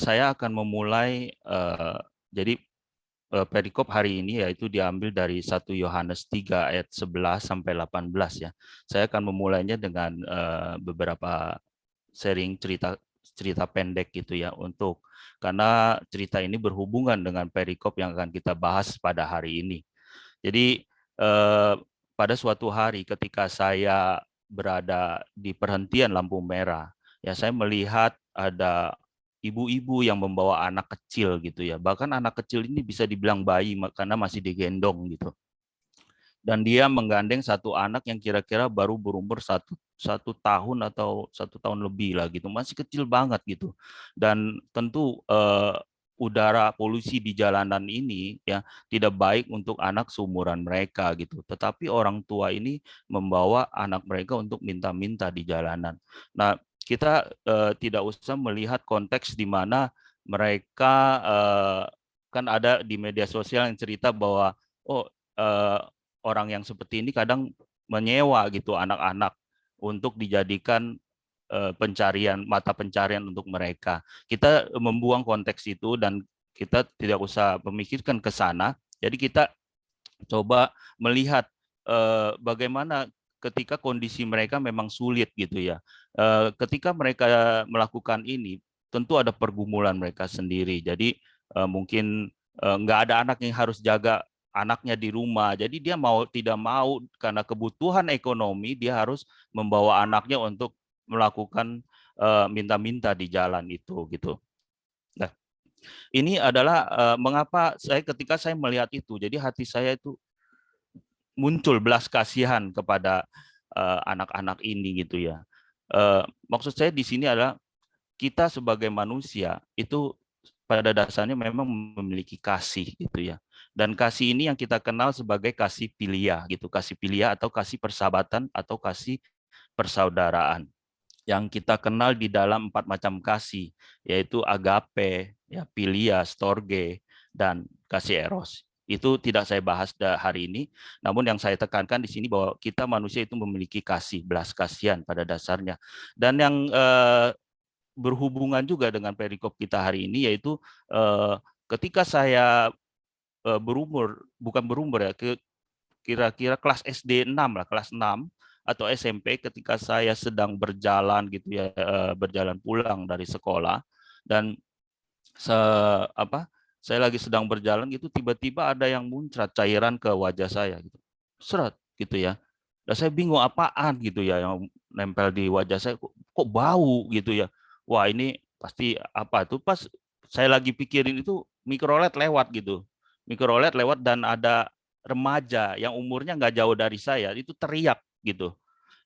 Saya akan memulai, jadi perikop hari ini yaitu diambil dari 1 Yohanes 3 ayat 11 sampai 18 ya. Saya akan memulainya dengan beberapa sharing cerita cerita pendek gitu ya, karena cerita ini berhubungan dengan perikop yang akan kita bahas pada hari ini. Jadi pada suatu hari ketika saya berada di perhentian lampu merah, ya saya melihat ada ibu-ibu yang membawa anak kecil gitu ya. Bahkan anak kecil ini bisa dibilang bayi karena masih digendong gitu. Dan dia menggandeng satu anak yang kira-kira baru berumur satu tahun atau 1 tahun lebih lah gitu, masih kecil banget gitu. Dan tentu udara polusi di jalanan ini ya tidak baik untuk anak seumuran mereka gitu. Tetapi orang tua ini membawa anak mereka untuk minta-minta di jalanan. Nah, kita tidak usah melihat konteks di mana mereka kan ada di media sosial yang cerita bahwa oh orang yang seperti ini kadang menyewa gitu anak-anak untuk dijadikan mata pencarian untuk mereka. Kita membuang konteks itu dan kita tidak usah memikirkan ke sana. Jadi kita coba melihat bagaimana ketika kondisi mereka memang sulit gitu ya. Ketika mereka melakukan ini, tentu ada pergumulan mereka sendiri. Jadi mungkin nggak ada anak yang harus jaga anaknya di rumah. Jadi dia mau tidak mau karena kebutuhan ekonomi dia harus membawa anaknya untuk melakukan minta-minta di jalan itu gitu. Nah, ini adalah mengapa ketika saya melihat itu, jadi hati saya itu muncul belas kasihan kepada anak-anak ini gitu ya. Maksud saya di sini adalah kita sebagai manusia itu pada dasarnya memang memiliki kasih gitu ya. Dan kasih ini yang kita kenal sebagai kasih filia gitu, kasih filia atau kasih persahabatan atau kasih persaudaraan yang kita kenal di dalam 4 macam kasih, yaitu agape, ya, philia, storge, dan kasih eros. Itu tidak saya bahas hari ini, namun yang saya tekankan di sini bahwa kita manusia itu memiliki kasih, belas kasihan pada dasarnya. Dan yang berhubungan juga dengan perikop kita hari ini, yaitu ketika saya bukan berumur ya, kira-kira kelas SD 6 lah, kelas 6 atau SMP ketika saya sedang berjalan gitu ya, berjalan pulang dari sekolah dan se apa, saya lagi sedang berjalan gitu tiba-tiba ada yang muncrat cairan ke wajah saya gitu. Seret gitu ya. Dan saya bingung apaan gitu ya yang nempel di wajah saya kok bau gitu ya. Wah, ini pasti apa tuh pas saya lagi pikirin itu mikrolet lewat gitu. Mikrolet lewat dan ada remaja yang umurnya nggak jauh dari saya itu teriak gitu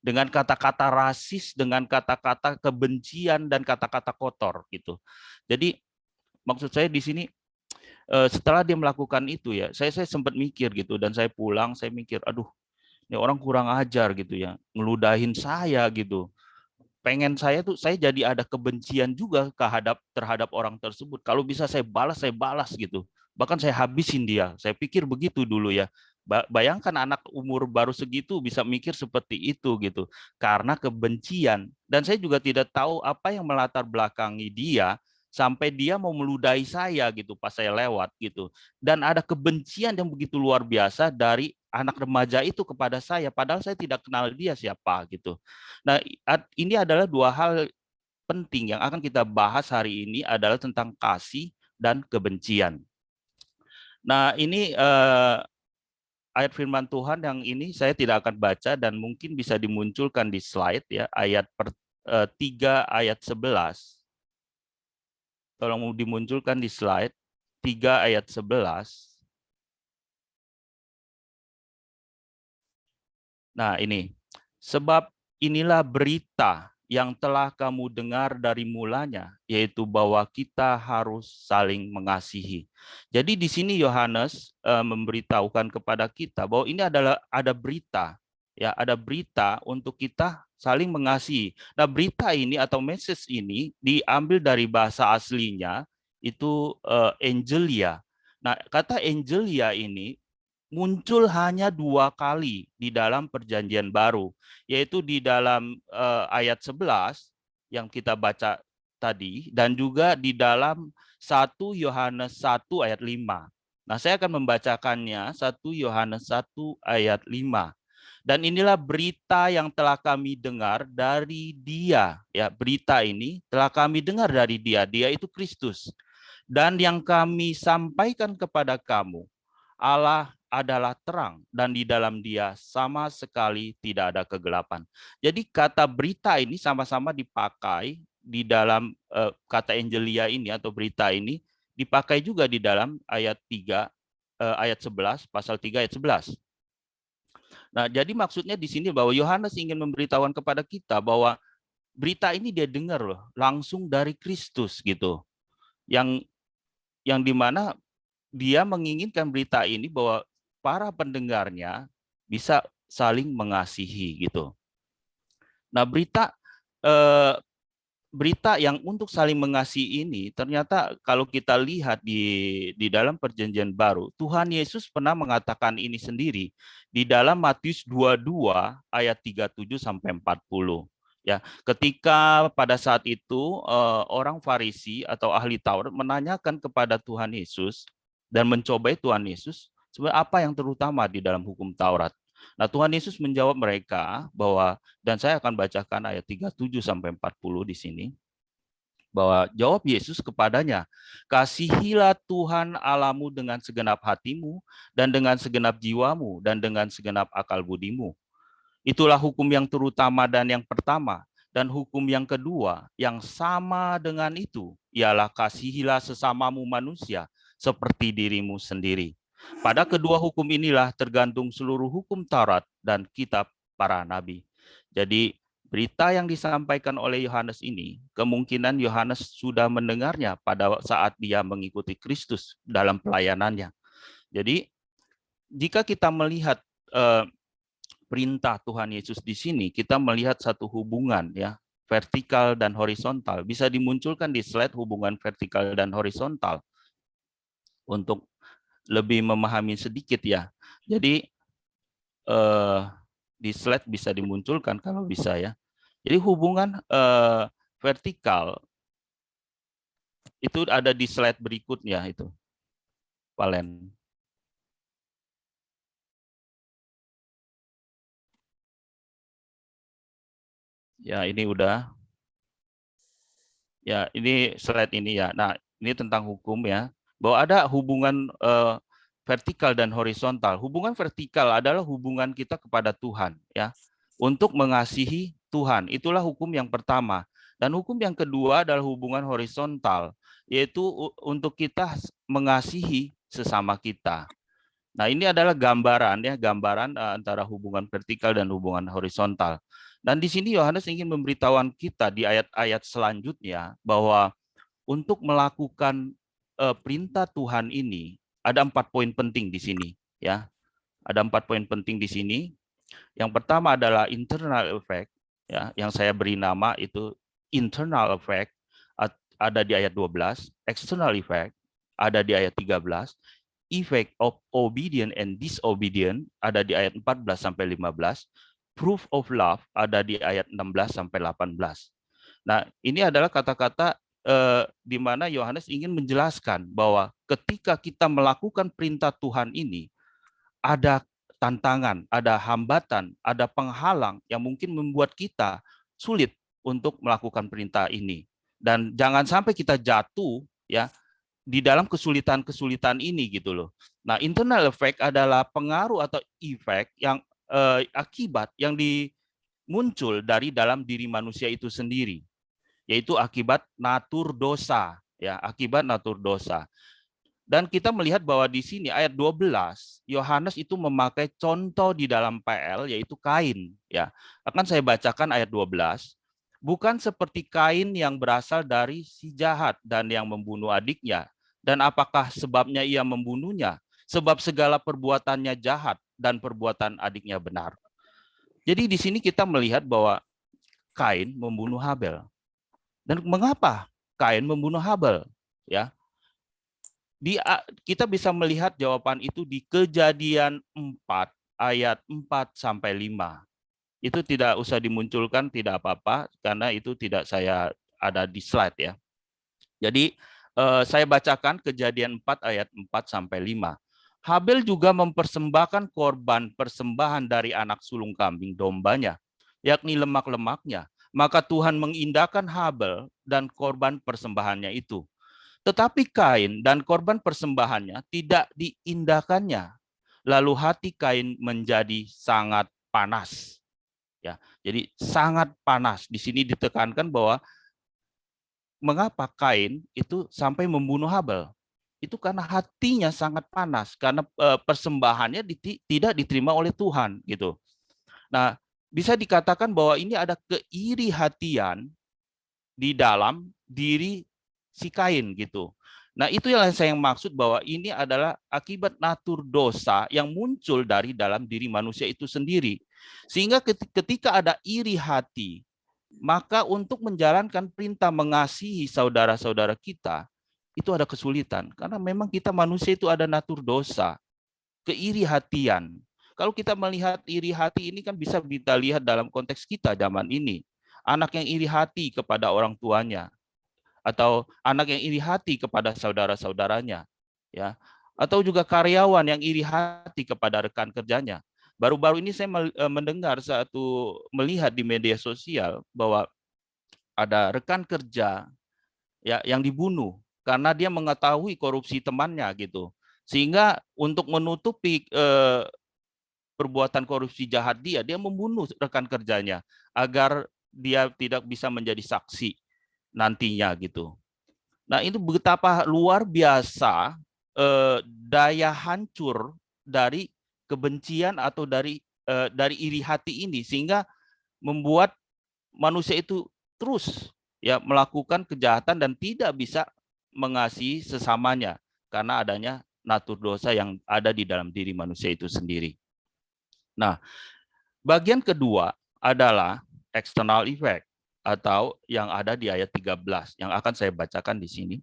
dengan kata-kata rasis, dengan kata-kata kebencian dan kata-kata kotor gitu. Jadi maksud saya di sini setelah dia melakukan itu ya, saya sempat mikir gitu dan saya pulang saya mikir, aduh, ini orang kurang ajar gitu ya, ngeludahin saya gitu. Pengen saya jadi ada kebencian juga terhadap orang tersebut. Kalau bisa saya balas gitu. Bahkan saya habisin dia. Saya pikir begitu dulu ya. Bayangkan anak umur baru segitu bisa mikir seperti itu gitu. Karena kebencian. Dan saya juga tidak tahu apa yang melatar belakangi dia sampai dia mau meludahi saya gitu pas saya lewat gitu. Dan ada kebencian yang begitu luar biasa dari anak remaja itu kepada saya padahal saya tidak kenal dia siapa gitu. Nah, ini adalah 2 hal penting yang akan kita bahas hari ini adalah tentang kasih dan kebencian. Nah, ini ayat firman Tuhan yang ini saya tidak akan baca dan mungkin bisa dimunculkan di slide ya, 3 ayat 11. Tolong dimunculkan di slide 3 ayat 11. Nah, ini. Sebab inilah berita yang telah kamu dengar dari mulanya, yaitu bahwa kita harus saling mengasihi. Jadi di sini Yohanes memberitahukan kepada kita bahwa ini adalah ada berita, ya ada berita untuk kita saling mengasihi. Nah berita ini atau message ini diambil dari bahasa aslinya itu Angelia. Nah kata Angelia ini muncul hanya 2 kali di dalam perjanjian baru, yaitu di dalam ayat 11 yang kita baca tadi dan juga di dalam 1 Yohanes 1 ayat 5. Nah, saya akan membacakannya 1 Yohanes 1 ayat 5. Dan inilah berita yang telah kami dengar dari Dia. Ya, berita ini telah kami dengar dari Dia. Dia itu Kristus. Dan yang kami sampaikan kepada kamu, Allah adalah terang dan di dalam Dia sama sekali tidak ada kegelapan. Jadi kata berita ini sama-sama dipakai di dalam kata Angelia ini atau berita ini dipakai juga di dalam ayat 3 ayat 11 pasal 3 ayat 11. Nah, jadi maksudnya di sini bahwa Yohanes ingin memberitahukan kepada kita bahwa berita ini dia dengar loh langsung dari Kristus gitu. Yang dimana dia menginginkan berita ini bahwa para pendengarnya bisa saling mengasihi gitu. Nah, berita yang untuk saling mengasihi ini ternyata kalau kita lihat di dalam perjanjian baru, Tuhan Yesus pernah mengatakan ini sendiri di dalam Matius 22 ayat 37 sampai 40. Ya, ketika pada saat itu orang Farisi atau ahli Taurat menanyakan kepada Tuhan Yesus dan mencobai Tuhan Yesus, sebenarnya apa yang terutama di dalam hukum Taurat? Nah, Tuhan Yesus menjawab mereka bahwa, dan saya akan bacakan ayat 37 sampai 40 di sini, bahwa jawab Yesus kepadanya, kasihilah Tuhan Allahmu dengan segenap hatimu dan dengan segenap jiwamu dan dengan segenap akal budimu. Itulah hukum yang terutama dan yang pertama. Dan hukum yang kedua yang sama dengan itu ialah kasihilah sesamamu manusia seperti dirimu sendiri. Pada kedua hukum inilah tergantung seluruh hukum Taurat dan kitab para nabi. Jadi berita yang disampaikan oleh Yohanes ini, kemungkinan Yohanes sudah mendengarnya pada saat dia mengikuti Kristus dalam pelayanannya. Jadi jika kita melihat perintah Tuhan Yesus di sini, kita melihat satu hubungan ya, vertikal dan horizontal. Bisa dimunculkan di slide hubungan vertikal dan horizontal untuk lebih memahami sedikit ya. Jadi di slide bisa dimunculkan kalau bisa ya. Jadi hubungan vertikal itu ada di slide berikutnya itu, Valen. Ya, ini udah. Ya, ini slide ini ya. Nah, ini tentang hukum ya. Bahwa ada hubungan vertikal dan horizontal. Hubungan vertikal adalah hubungan kita kepada Tuhan ya. Untuk mengasihi Tuhan. Itulah hukum yang pertama. Dan hukum yang kedua adalah hubungan horizontal, yaitu untuk kita mengasihi sesama kita. Nah, ini adalah gambaran ya, gambaran antara hubungan vertikal dan hubungan horizontal. Dan di sini Yohanes ingin memberitahukan kita di ayat-ayat selanjutnya bahwa untuk melakukan perintah Tuhan ini ada 4 poin penting di sini ya. Ada 4 poin penting di sini. Yang pertama adalah internal effect ya, yang saya beri nama itu internal effect ada di ayat 12, external effect ada di ayat 13, effect of obedient and disobedient ada di ayat 14 sampai 15, proof of love ada di ayat 16 sampai 18. Nah, ini adalah kata-kata di mana Yohanes ingin menjelaskan bahwa ketika kita melakukan perintah Tuhan ini ada tantangan, ada hambatan, ada penghalang yang mungkin membuat kita sulit untuk melakukan perintah ini. Dan jangan sampai kita jatuh ya di dalam kesulitan-kesulitan ini gitu loh. Nah, internal effect adalah pengaruh atau efek yang akibat yang muncul dari dalam diri manusia itu sendiri, yaitu akibat natur dosa, ya, akibat natur dosa. Dan kita melihat bahwa di sini ayat 12, Yohanes itu memakai contoh di dalam PL yaitu Kain, ya. Akan saya bacakan ayat 12. Bukan seperti Kain yang berasal dari si jahat dan yang membunuh adiknya. Dan apakah sebabnya ia membunuhnya? Sebab segala perbuatannya jahat dan perbuatan adiknya benar. Jadi di sini kita melihat bahwa Kain membunuh Habel. Dan mengapa Kain membunuh Habel? Ya, kita bisa melihat jawaban itu di Kejadian 4 ayat 4 sampai 5. Itu tidak usah dimunculkan, tidak apa-apa karena itu tidak saya ada di slide ya. Jadi saya bacakan Kejadian 4 ayat 4 sampai 5. Habel juga mempersembahkan korban persembahan dari anak sulung kambing dombanya, yakni lemak-lemaknya. Maka Tuhan mengindahkan Habel dan korban persembahannya itu. Tetapi Kain dan korban persembahannya tidak diindahkannya. Lalu hati Kain menjadi sangat panas. Ya, jadi sangat panas. Di sini ditekankan bahwa mengapa Kain itu sampai membunuh Habel? Itu karena hatinya sangat panas, karena persembahannya tidak diterima oleh Tuhan gitu. Nah, bisa dikatakan bahwa ini ada keiri hatian di dalam diri si Kain gitu. Nah, itu yang saya maksud bahwa ini adalah akibat natur dosa yang muncul dari dalam diri manusia itu sendiri. Sehingga ketika ada iri hati, maka untuk menjalankan perintah mengasihi saudara-saudara kita, itu ada kesulitan. Karena memang kita manusia itu ada natur dosa, keiri hatian. Kalau kita melihat iri hati ini kan bisa kita lihat dalam konteks kita zaman ini. Anak yang iri hati kepada orang tuanya, atau anak yang iri hati kepada saudara-saudaranya, ya, atau juga karyawan yang iri hati kepada rekan kerjanya. Baru-baru ini saya mendengar melihat di media sosial bahwa ada rekan kerja ya yang dibunuh karena dia mengetahui korupsi temannya gitu. Sehingga untuk menutupi perbuatan korupsi jahat dia membunuh rekan kerjanya agar dia tidak bisa menjadi saksi nantinya gitu. Nah, itu betapa luar biasa daya hancur dari kebencian atau dari iri hati ini, sehingga membuat manusia itu terus ya melakukan kejahatan dan tidak bisa mengasihi sesamanya karena adanya natur dosa yang ada di dalam diri manusia itu sendiri. Nah, bagian kedua adalah external effect atau yang ada di ayat 13 yang akan saya bacakan di sini.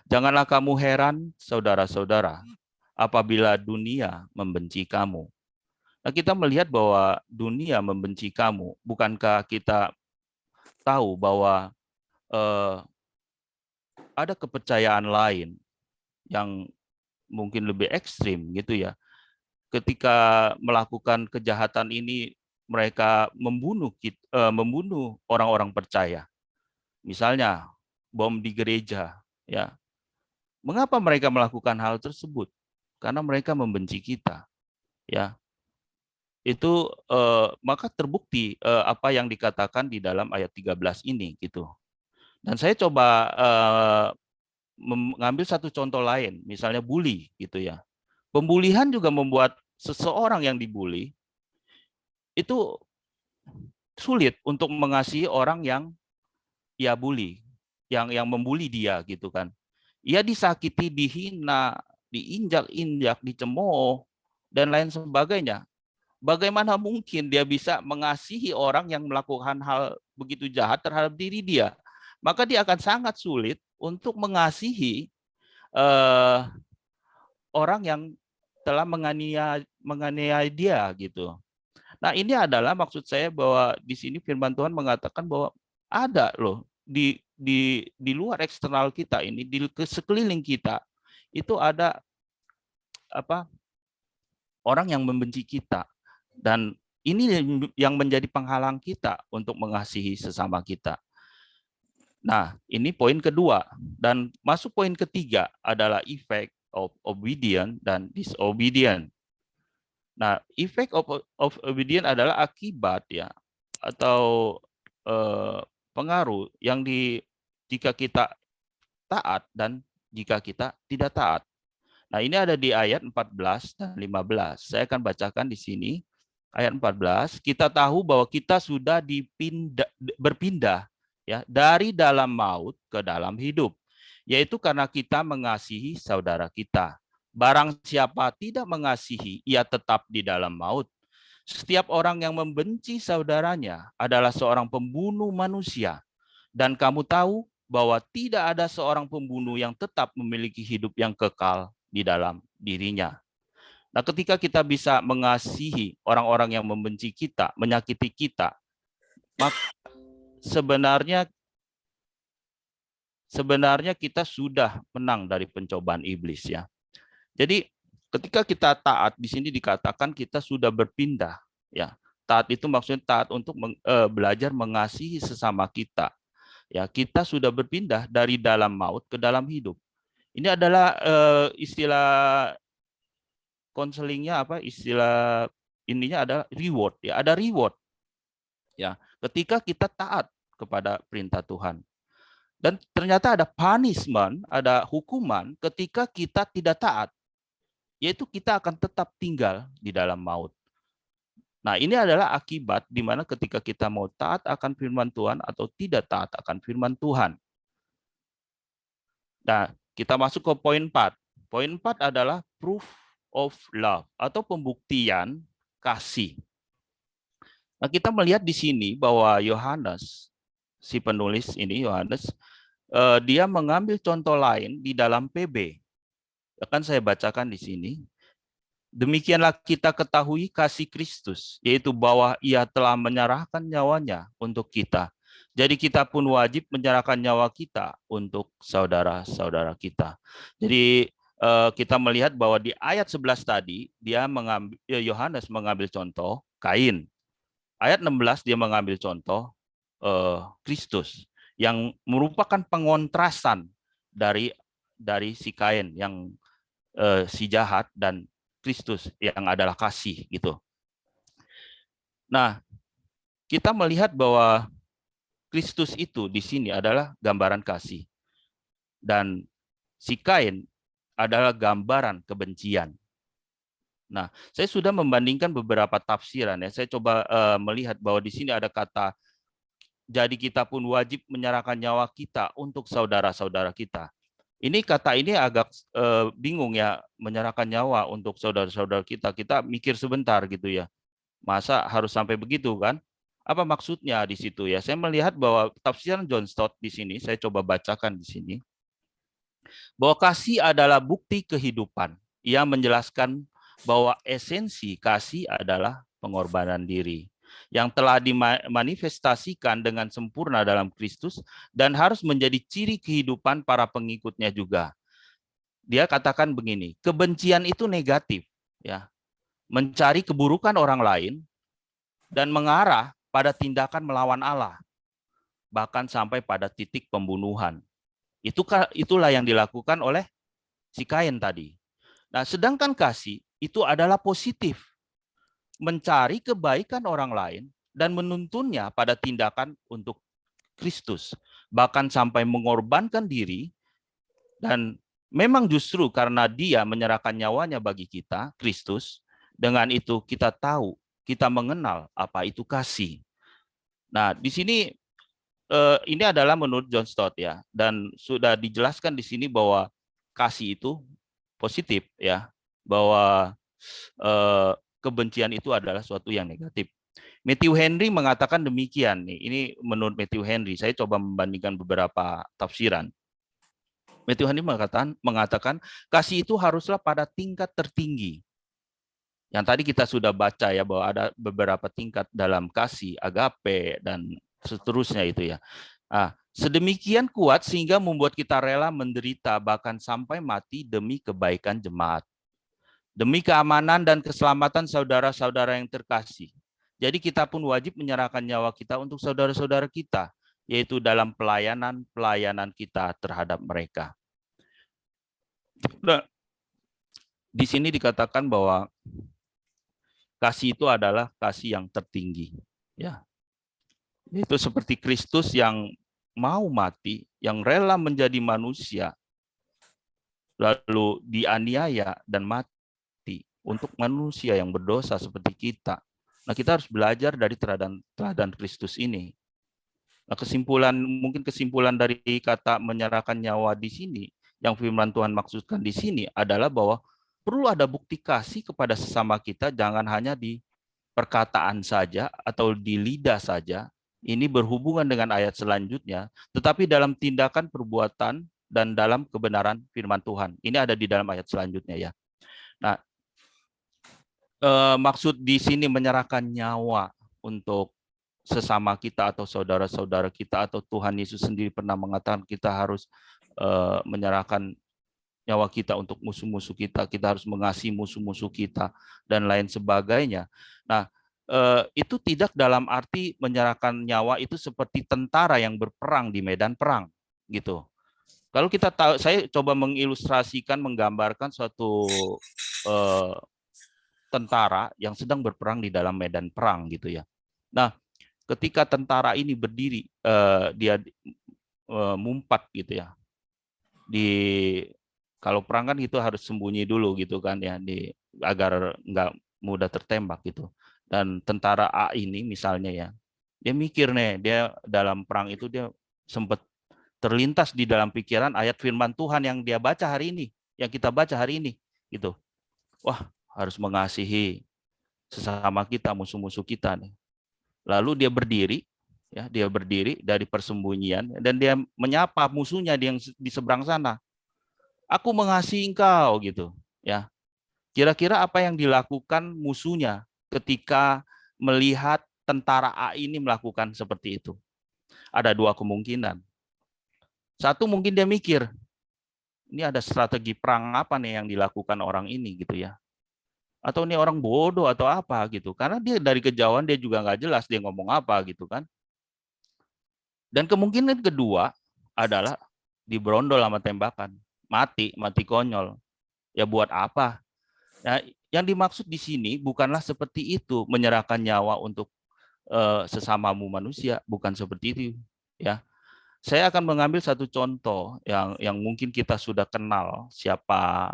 Janganlah kamu heran, saudara-saudara, apabila dunia membenci kamu. Nah, kita melihat bahwa dunia membenci kamu. Bukankah kita tahu bahwa ada kepercayaan lain yang mungkin lebih ekstrim gitu ya. Ketika melakukan kejahatan ini, mereka membunuh orang-orang percaya. Misalnya bom di gereja, ya. Mengapa mereka melakukan hal tersebut? Karena mereka membenci kita, ya. Itu maka terbukti apa yang dikatakan di dalam ayat 13 ini gitu. Dan saya coba mengambil satu contoh lain, misalnya bully gitu ya. Pembulian juga membuat seseorang yang dibully itu sulit untuk mengasihi orang yang ia bully, yang membuli dia gitu kan. Ia disakiti, dihina, diinjak-injak, dicemooh dan lain sebagainya. Bagaimana mungkin dia bisa mengasihi orang yang melakukan hal begitu jahat terhadap diri dia? Maka dia akan sangat sulit untuk mengasihi orang yang telah menganiaya dia gitu. Nah, ini adalah maksud saya bahwa di sini firman Tuhan mengatakan bahwa ada loh di luar eksternal kita ini, di sekeliling kita itu ada apa orang yang membenci kita, dan ini yang menjadi penghalang kita untuk mengasihi sesama kita. Nah, ini poin kedua, dan masuk poin ketiga adalah effect of obedience dan disobedience. Nah, effect of obedience adalah akibat ya atau pengaruh yang jika kita taat dan jika kita tidak taat. Nah, ini ada di ayat 14 dan 15. Saya akan bacakan di sini ayat 14. Kita tahu bahwa kita sudah berpindah ya dari dalam maut ke dalam hidup, yaitu karena kita mengasihi saudara kita. Barang siapa tidak mengasihi, ia tetap di dalam maut. Setiap orang yang membenci saudaranya adalah seorang pembunuh manusia. Dan kamu tahu bahwa tidak ada seorang pembunuh yang tetap memiliki hidup yang kekal di dalam dirinya. Nah, ketika kita bisa mengasihi orang-orang yang membenci kita, menyakiti kita, maka sebenarnya sebenarnya kita sudah menang dari pencobaan iblis ya. Jadi ketika kita taat, di sini dikatakan kita sudah berpindah ya. Taat itu maksudnya taat untuk belajar mengasihi sesama kita. Ya, kita sudah berpindah dari dalam maut ke dalam hidup. Ini adalah istilah konselingnya apa? Istilah ininya adalah reward ya, ada reward. Ya, ketika kita taat kepada perintah Tuhan. Dan ternyata ada punishment, ada hukuman ketika kita tidak taat. Yaitu kita akan tetap tinggal di dalam maut. Nah, ini adalah akibat di mana ketika kita mau taat akan firman Tuhan atau tidak taat akan firman Tuhan. Nah, kita masuk ke poin 4. Poin 4 adalah proof of love atau pembuktian kasih. Nah, kita melihat di sini bahwa Yohanes, si penulis ini Yohanes, dia mengambil contoh lain di dalam PB. Akan saya bacakan di sini. Demikianlah kita ketahui kasih Kristus, yaitu bahwa Ia telah menyerahkan nyawanya untuk kita. Jadi kita pun wajib menyerahkan nyawa kita untuk saudara-saudara kita. Jadi kita melihat bahwa di ayat 11 tadi dia mengambil Yohanes mengambil contoh Kain. Ayat 16 dia mengambil contoh Kristus yang merupakan pengontrasan dari si Kain yang si jahat dan Kristus yang adalah kasih gitu. Nah, kita melihat bahwa Kristus itu di sini adalah gambaran kasih. Dan si Kain adalah gambaran kebencian. Nah, saya sudah membandingkan beberapa tafsiran ya. Saya coba melihat bahwa di sini ada kata jadi kita pun wajib menyerahkan nyawa kita untuk saudara-saudara kita. Ini kata ini agak bingung ya, menyerahkan nyawa untuk saudara-saudara kita. Kita mikir sebentar gitu ya. Masa harus sampai begitu kan? Apa maksudnya di situ ya? Saya melihat bahwa tafsiran John Stott di sini, saya coba bacakan di sini. Bahwa kasih adalah bukti kehidupan. Ia menjelaskan bahwa esensi kasih adalah pengorbanan diri yang telah dimanifestasikan dengan sempurna dalam Kristus dan harus menjadi ciri kehidupan para pengikutnya juga. Dia katakan begini, kebencian itu negatif, ya, mencari keburukan orang lain dan mengarah pada tindakan melawan Allah, bahkan sampai pada titik pembunuhan. Itulah yang dilakukan oleh si Kain tadi. Nah, sedangkan kasih itu adalah positif, mencari kebaikan orang lain dan menuntunnya pada tindakan untuk Kristus, bahkan sampai mengorbankan diri. Dan memang justru karena dia menyerahkan nyawanya bagi kita, Kristus, dengan itu kita tahu, kita mengenal apa itu kasih. Nah, di sini ini adalah menurut John Stott ya, dan sudah dijelaskan di sini bahwa kasih itu positif ya, bahwa kebencian itu adalah suatu yang negatif. Matthew Henry mengatakan demikian nih. Ini menurut Matthew Henry. Saya coba membandingkan beberapa tafsiran. Matthew Henry mengatakan kasih itu haruslah pada tingkat tertinggi. Yang tadi kita sudah baca ya bahwa ada beberapa tingkat dalam kasih, agape dan seterusnya itu ya. Sedemikian kuat sehingga membuat kita rela menderita bahkan sampai mati demi kebaikan jemaat. Demi keamanan dan keselamatan saudara-saudara yang terkasih. Jadi kita pun wajib menyerahkan nyawa kita untuk saudara-saudara kita, yaitu dalam pelayanan kita terhadap mereka. Nah, di sini dikatakan bahwa kasih itu adalah kasih yang tertinggi. Ya, itu seperti Kristus yang mau mati, yang rela menjadi manusia, lalu dianiaya dan mati untuk manusia yang berdosa seperti kita. Nah, kita harus belajar dari teladan Kristus ini. Nah, mungkin kesimpulan dari kata menyerahkan nyawa di sini, yang firman Tuhan maksudkan di sini adalah bahwa perlu ada bukti kasih kepada sesama kita, jangan hanya di perkataan saja atau di lidah saja. Ini berhubungan dengan ayat selanjutnya, tetapi dalam tindakan, perbuatan, dan dalam kebenaran firman Tuhan. Ini ada di dalam ayat selanjutnya ya. Nah, maksud di sini menyerahkan nyawa untuk sesama kita atau saudara-saudara kita atau Tuhan Yesus sendiri pernah mengatakan kita harus menyerahkan nyawa kita untuk musuh-musuh kita harus mengasihi musuh-musuh kita dan lain sebagainya. Nah, itu tidak dalam arti menyerahkan nyawa itu seperti tentara yang berperang di medan perang gitu. Kalau kita tahu, saya coba mengilustrasikan, menggambarkan suatu tentara yang sedang berperang di dalam medan perang gitu ya. Nah, ketika tentara ini berdiri, dia mumpat gitu ya. Kalau perang kan itu harus sembunyi dulu gitu kan ya, agar nggak mudah tertembak gitu. Dan tentara A ini misalnya ya, dia mikir nih, dia dalam perang itu dia sempat terlintas di dalam pikiran ayat firman Tuhan yang dia baca hari ini, yang kita baca hari ini gitu. Wah, harus mengasihi sesama kita, musuh-musuh kita nih. Lalu dia berdiri, ya, dia berdiri dari persembunyian dan dia menyapa musuhnya yang di seberang sana. Aku mengasihi engkau gitu, ya. Kira-kira apa yang dilakukan musuhnya ketika melihat tentara A ini melakukan seperti itu? Ada dua kemungkinan. Satu, mungkin dia mikir, ini ada strategi perang apa nih yang dilakukan orang ini gitu ya. Atau ini orang bodoh atau apa gitu. Karena dia dari kejauhan dia juga nggak jelas dia ngomong apa gitu kan. Dan kemungkinan kedua adalah diberondol sama tembakan. Mati konyol. Ya buat apa? Nah, yang dimaksud di sini bukanlah seperti itu, menyerahkan nyawa untuk sesamamu manusia, bukan seperti itu ya. Saya akan mengambil satu contoh yang mungkin kita sudah kenal, siapa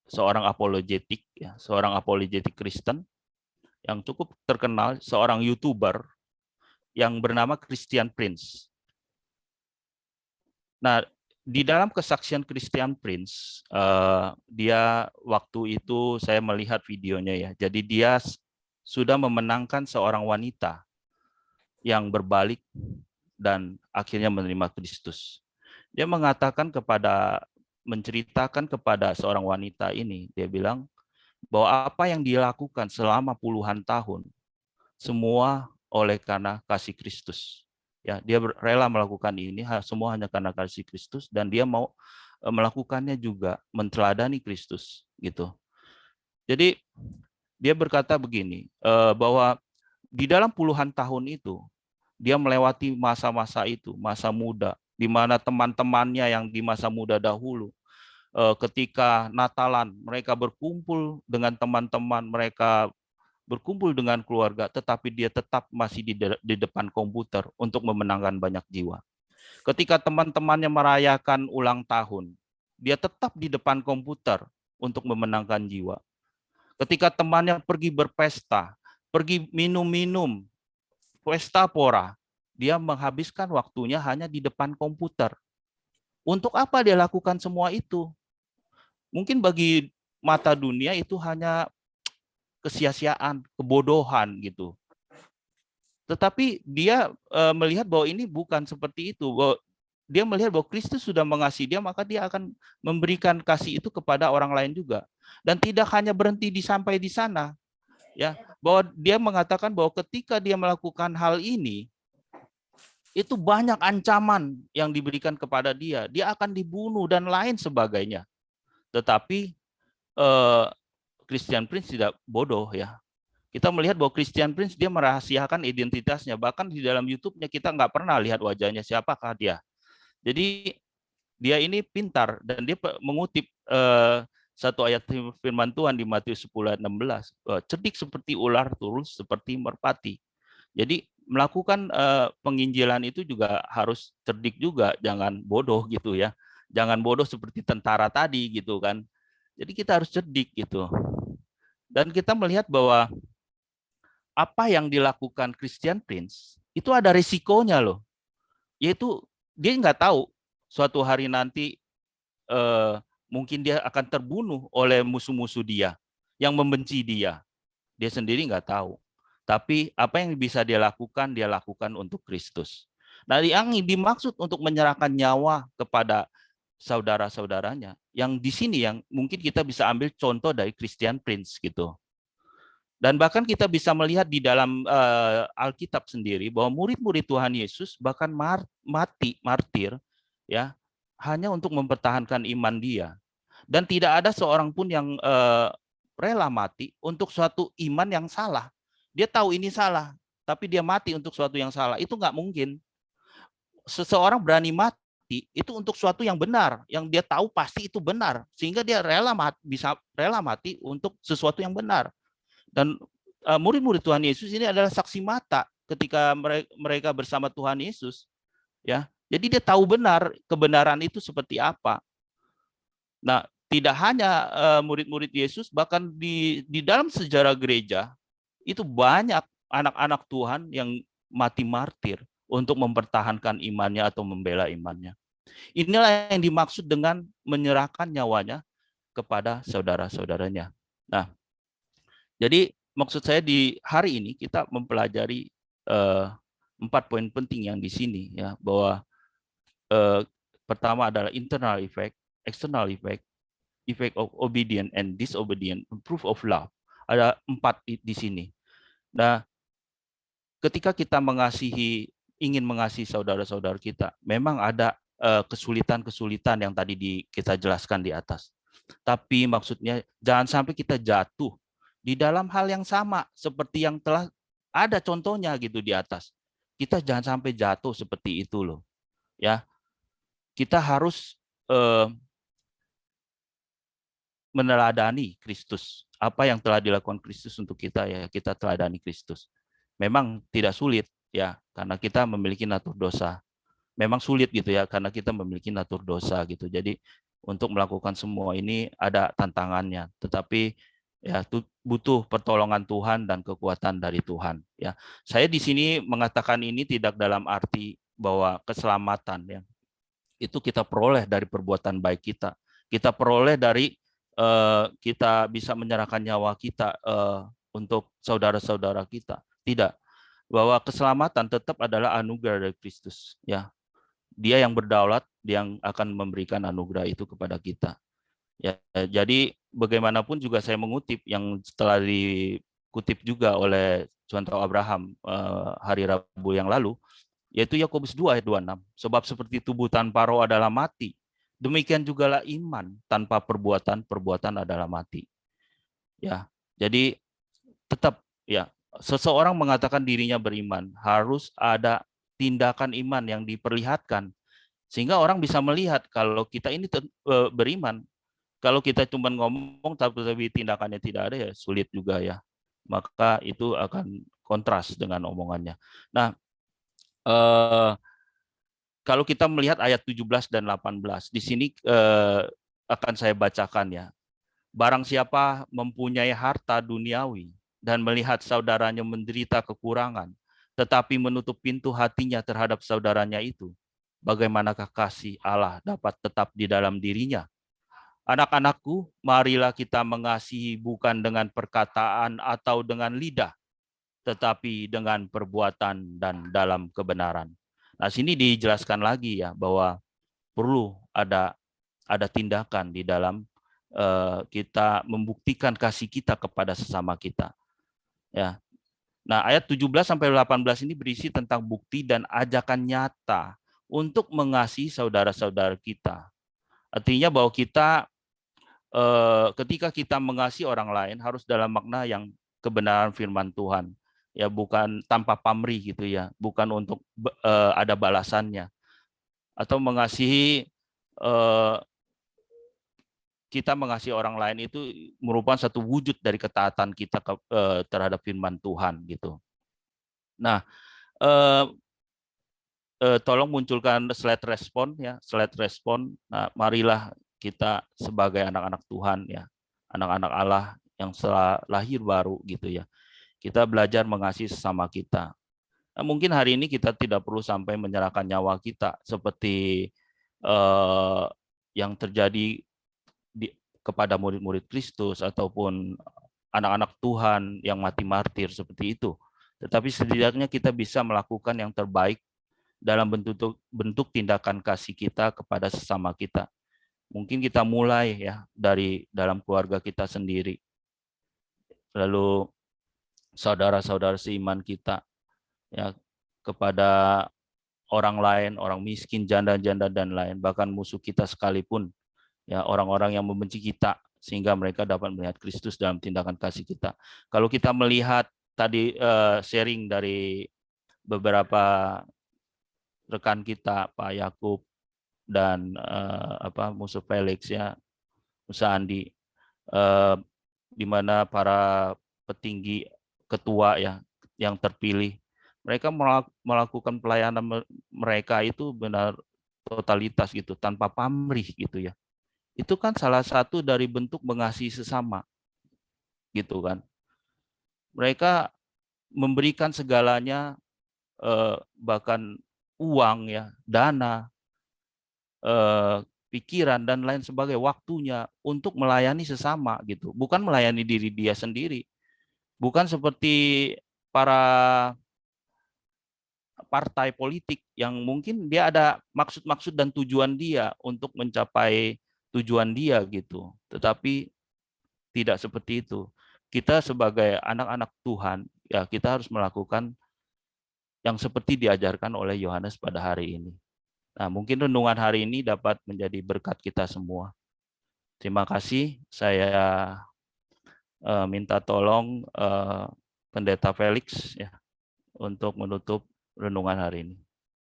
seorang apologetik ya, seorang apologetik Kristen yang cukup terkenal, seorang YouTuber yang bernama Christian Prince. Nah, di dalam kesaksian Christian Prince, dia waktu itu saya melihat videonya ya. Jadi dia sudah memenangkan seorang wanita yang berbalik dan akhirnya menerima Kristus. Dia menceritakan kepada seorang wanita ini, dia bilang bahwa apa yang dia lakukan selama puluhan tahun, semua oleh karena kasih Kristus. Ya, dia rela melakukan ini semua hanya karena kasih Kristus dan dia mau melakukannya juga menteladani Kristus gitu. Jadi dia berkata begini, bahwa di dalam puluhan tahun itu dia melewati masa-masa itu, masa muda, di mana teman-temannya yang di masa muda dahulu ketika Natalan mereka berkumpul dengan teman-teman mereka, berkumpul dengan keluarga, tetapi dia tetap masih di depan komputer untuk memenangkan banyak jiwa. Ketika teman-temannya merayakan ulang tahun, dia tetap di depan komputer untuk memenangkan jiwa. Ketika temannya pergi berpesta, pergi minum-minum, pesta pora, dia menghabiskan waktunya hanya di depan komputer. Untuk apa dia lakukan semua itu? Mungkin bagi mata dunia itu hanya kesia-siaan, kebodohan gitu. Tetapi dia melihat bahwa ini bukan seperti itu. Bahwa dia melihat bahwa Kristus sudah mengasihi dia, maka dia akan memberikan kasih itu kepada orang lain juga. Dan tidak hanya berhenti sampai di sana. Ya, bahwa dia mengatakan bahwa ketika dia melakukan hal ini, itu banyak ancaman yang diberikan kepada dia. Dia akan dibunuh dan lain sebagainya. Tetapi Christian Prince tidak bodoh ya. Kita melihat bahwa Christian Prince dia merahasiakan identitasnya. Bahkan di dalam YouTube-nya kita nggak pernah lihat wajahnya siapakah dia. Jadi dia ini pintar dan dia mengutip satu ayat firman Tuhan di Matius 10 ayat 16. Cerdik seperti ular, tulus seperti merpati. Jadi melakukan penginjilan itu juga harus cerdik juga, jangan bodoh gitu ya. Jangan bodoh seperti tentara tadi gitu kan. Jadi kita harus cerdik gitu. Dan kita melihat bahwa apa yang dilakukan Christian Prince itu ada risikonya loh. Yaitu dia nggak tahu suatu hari nanti mungkin dia akan terbunuh oleh musuh-musuh dia yang membenci dia. Dia sendiri nggak tahu. Tapi apa yang bisa dia lakukan untuk Kristus. Nah, yang dimaksud untuk menyerahkan nyawa kepada saudara-saudaranya, yang di sini yang mungkin kita bisa ambil contoh dari Christian Prince gitu. Dan bahkan kita bisa melihat di dalam Alkitab sendiri bahwa murid-murid Tuhan Yesus bahkan mati martir ya hanya untuk mempertahankan iman dia. Dan tidak ada seorang pun yang rela mati untuk suatu iman yang salah. Dia tahu ini salah, tapi dia mati untuk suatu yang salah. Itu nggak mungkin. Seseorang berani mati itu untuk suatu yang benar, yang dia tahu pasti itu benar, sehingga dia bisa rela mati untuk sesuatu yang benar. Dan murid-murid Tuhan Yesus ini adalah saksi mata ketika mereka bersama Tuhan Yesus, ya. Jadi dia tahu benar kebenaran itu seperti apa. Nah, tidak hanya murid-murid Yesus, bahkan di dalam sejarah gereja itu banyak anak-anak Tuhan yang mati martir untuk mempertahankan imannya atau membela imannya. Inilah yang dimaksud dengan menyerahkan nyawanya kepada saudara-saudaranya. Nah, jadi maksud saya di hari ini kita mempelajari 4 poin penting yang di sini ya, bahwa pertama adalah internal effect, external effect, effect of obedient and disobedient, proof of love. Ada 4 di sini. Nah, ketika kita ingin mengasihi saudara-saudara kita, memang ada kesulitan-kesulitan yang tadi kita jelaskan di atas. Tapi maksudnya jangan sampai kita jatuh di dalam hal yang sama seperti yang telah ada contohnya gitu di atas. Kita jangan sampai jatuh seperti itu loh. Ya. Kita harus meneladani Kristus. Apa yang telah dilakukan Kristus untuk kita, ya kita teladani Kristus. Memang tidak sulit ya, karena kita memiliki natur dosa. Memang sulit gitu ya, karena kita memiliki natur dosa gitu. Jadi untuk melakukan semua ini ada tantangannya, tetapi ya butuh pertolongan Tuhan dan kekuatan dari Tuhan. Ya, saya di sini mengatakan ini tidak dalam arti bahwa keselamatan ya itu kita peroleh dari perbuatan baik kita. Kita peroleh dari kita bisa menyerahkan nyawa kita untuk saudara-saudara kita. Tidak, bahwa keselamatan tetap adalah anugerah dari Kristus. Ya, Dia yang berdaulat, Dia yang akan memberikan anugerah itu kepada kita. Ya, jadi bagaimanapun juga saya mengutip yang setelah dikutip juga oleh contoh Abraham hari Rabu yang lalu, yaitu Yakobus 2 ayat 26. Sebab seperti tubuh tanpa roh adalah mati, demikian jugalah iman tanpa perbuatan, perbuatan adalah mati. Ya, jadi tetap ya seseorang mengatakan dirinya beriman harus ada tindakan iman yang diperlihatkan sehingga orang bisa melihat kalau kita ini beriman. Kalau kita cuma ngomong tapi tindakannya tidak ada ya sulit juga ya. Maka itu akan kontras dengan omongannya. Nah, kalau kita melihat ayat 17 dan 18, di sini akan saya bacakan ya. Barang siapa mempunyai harta duniawi dan melihat saudaranya menderita kekurangan, tetapi menutup pintu hatinya terhadap saudaranya itu, bagaimanakah kasih Allah dapat tetap di dalam dirinya? Anak-anakku, marilah kita mengasihi bukan dengan perkataan atau dengan lidah, tetapi dengan perbuatan dan dalam kebenaran. Nah, sini dijelaskan lagi ya bahwa perlu ada tindakan di dalam kita membuktikan kasih kita kepada sesama kita. Ya. Nah, ayat 17 sampai 18 ini berisi tentang bukti dan ajakan nyata untuk mengasihi saudara-saudara kita. Artinya bahwa kita ketika kita mengasihi orang lain harus dalam makna yang kebenaran firman Tuhan. Ya, bukan tanpa pamrih gitu ya, bukan untuk ada balasannya. Atau mengasihi kita mengasihi orang lain itu merupakan satu wujud dari ketaatan kita terhadap firman Tuhan gitu. Nah, tolong munculkan slide respon ya, slide respon. Nah, marilah kita sebagai anak-anak Tuhan ya, anak-anak Allah yang setelah lahir baru gitu ya. Kita belajar mengasihi sesama kita. Nah, mungkin hari ini kita tidak perlu sampai menyerahkan nyawa kita seperti yang terjadi kepada murid-murid Kristus ataupun anak-anak Tuhan yang mati martir seperti itu. Tetapi setidaknya kita bisa melakukan yang terbaik dalam bentuk tindakan kasih kita kepada sesama kita. Mungkin kita mulai ya dari dalam keluarga kita sendiri. Lalu saudara-saudara seiman kita, ya, kepada orang lain, orang miskin, janda-janda dan lain, bahkan musuh kita sekalipun, ya, orang-orang yang membenci kita, sehingga mereka dapat melihat Kristus dalam tindakan kasih kita. Kalau kita melihat tadi sharing dari beberapa rekan kita, Pak Yakub dan musuh Felix, ya, Musa Andi, di mana para petinggi ketua, ya, yang terpilih, mereka melakukan pelayanan mereka itu benar totalitas gitu, tanpa pamrih gitu, ya. Itu kan salah satu dari bentuk mengasihi sesama gitu kan. Mereka memberikan segalanya, bahkan uang, ya, dana, pikiran dan lain sebagainya, waktunya untuk melayani sesama gitu, bukan melayani diri dia sendiri. Bukan seperti para partai politik yang mungkin dia ada maksud-maksud dan tujuan dia untuk mencapai tujuan dia gitu. Tetapi tidak seperti itu. Kita sebagai anak-anak Tuhan, ya, kita harus melakukan yang seperti diajarkan oleh Yohanes pada hari ini. Nah, mungkin renungan hari ini dapat menjadi berkat kita semua. Terima kasih. Saya minta tolong Pendeta Felix, ya, untuk menutup renungan hari ini.